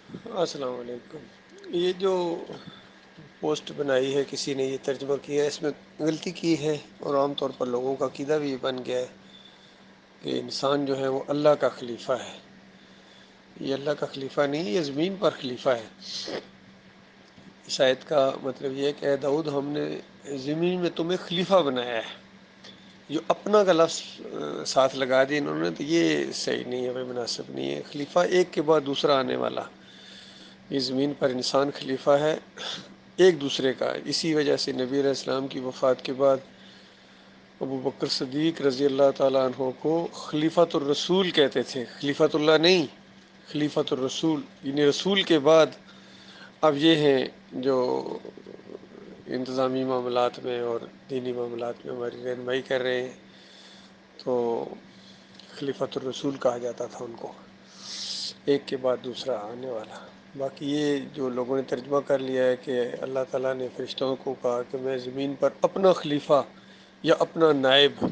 السلام علیکم۔ یہ جو پوسٹ بنائی ہے کسی نے، یہ ترجمہ کیا ہے، اس میں غلطی کی ہے اور عام طور پر لوگوں کا عقیدہ بھی یہ بن گیا ہے کہ انسان جو ہے وہ اللہ کا خلیفہ ہے۔ یہ اللہ کا خلیفہ نہیں، یہ زمین پر خلیفہ ہے۔ اس آیت کا مطلب یہ ہے کہ اے داؤد، ہم نے زمین میں تمہیں خلیفہ بنایا ہے۔ جو اپنا کا لفظ ساتھ لگا دی انہوں نے، تو یہ صحیح نہیں ہے، مناسب نہیں ہے۔ خلیفہ ایک کے بعد دوسرا آنے والا، یہ زمین پر انسان خلیفہ ہے ایک دوسرے کا۔ اسی وجہ سے نبی علیہ السلام کی وفات کے بعد ابو بکر صدیق رضی اللہ تعالیٰ عنہ کو خلیفۃ الرسول کہتے تھے، خلیفۃ اللہ نہیں، خلیفۃ الرسول، یعنی رسول کے بعد اب یہ ہیں جو انتظامی معاملات میں اور دینی معاملات میں ہماری رہنمائی کر رہے ہیں، تو خلیفۃ الرسول کہا جاتا تھا ان کو، ایک کے بعد دوسرا آنے والا۔ باقی یہ جو لوگوں نے ترجمہ کر لیا ہے کہ اللہ تعالیٰ نے فرشتوں کو کہا کہ میں زمین پر اپنا خلیفہ یا اپنا نائب،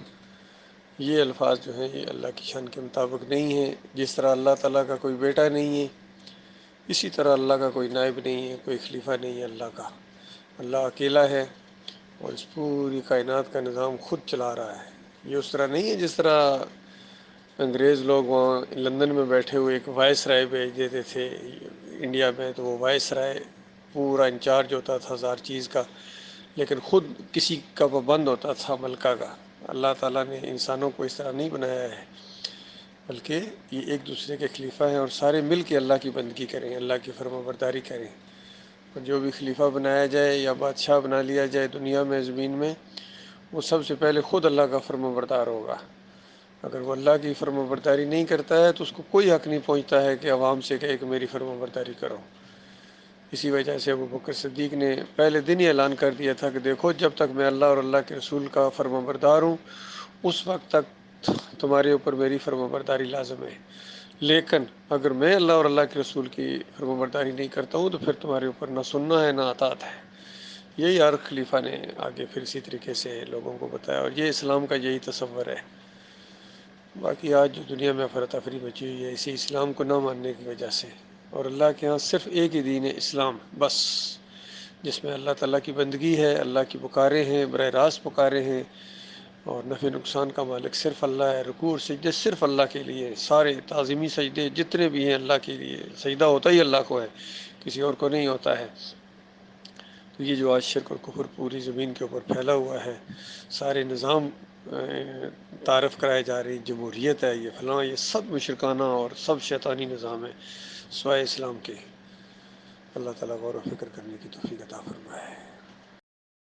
یہ الفاظ جو ہیں یہ اللہ کی شان کے مطابق نہیں ہیں۔ جس طرح اللہ تعالیٰ کا کوئی بیٹا نہیں ہے، اسی طرح اللہ کا کوئی نائب نہیں ہے، کوئی خلیفہ نہیں ہے اللہ کا۔ اللہ اکیلا ہے اور اس پوری کائنات کا نظام خود چلا رہا ہے۔ یہ اس طرح نہیں ہے جس طرح انگریز لوگ وہاں لندن میں بیٹھے ہوئے ایک وائس رائے بھیج دیتے تھے انڈیا میں، تو وہ وائس رائے پورا انچارج ہوتا تھا ہر چیز کا، لیکن خود کسی کا پابند ہوتا تھا ملکہ کا۔ اللہ تعالیٰ نے انسانوں کو اس طرح نہیں بنایا ہے، بلکہ یہ ایک دوسرے کے خلیفہ ہیں اور سارے مل کے اللہ کی بندگی کریں، اللہ کی فرما برداری کریں۔ اور جو بھی خلیفہ بنایا جائے یا بادشاہ بنا لیا جائے دنیا میں، زمین میں، وہ سب سے پہلے خود اللہ کا فرما بردار ہوگا۔ اگر وہ اللہ کی فرما برداری نہیں کرتا ہے تو اس کو کوئی حق نہیں پہنچتا ہے کہ عوام سے کہے کہ میری فرما برداری کرو۔ اسی وجہ سے ابو بکر صدیق نے پہلے دن ہی اعلان کر دیا تھا کہ دیکھو، جب تک میں اللہ اور اللہ کے رسول کا فرما بردار ہوں اس وقت تک تمہارے اوپر میری فرما برداری لازم ہے، لیکن اگر میں اللہ اور اللہ کے رسول کی فرما برداری نہیں کرتا ہوں تو پھر تمہارے اوپر نہ سننا ہے نہ اطاعت ہے۔ یہی ہر خلیفہ نے آگے پھر اسی طریقے سے لوگوں کو بتایا، اور یہ اسلام کا یہی تصور ہے۔ باقی آج جو دنیا میں افراتفری مچی ہوئی ہے اسی اسلام کو نہ ماننے کی وجہ سے، اور اللہ کے ہاں صرف ایک ہی دین ہے، اسلام بس، جس میں اللہ تعالیٰ کی بندگی ہے، اللہ کی پکارے ہیں، براہ راست پکارے ہیں، اور نفع نقصان کا مالک صرف اللہ ہے۔ رکوع اور سجدے صرف اللہ کے لیے، سارے تعظیمی سجدے جتنے بھی ہیں اللہ کے لیے، سجدہ ہوتا ہی اللہ کو ہے، کسی اور کو نہیں ہوتا ہے۔ تو یہ جو آج شرک اور کفر پوری زمین کے اوپر پھیلا ہوا ہے، سارے نظام تعارف کرائے جا رہی، جمہوریت ہے، یہ فلاں، یہ سب مشرکانہ اور سب شیطانی نظام ہے سوائے اسلام کے۔ اللہ تعالیٰ غور و فکر کرنے کی توفیق عطا فرمائے۔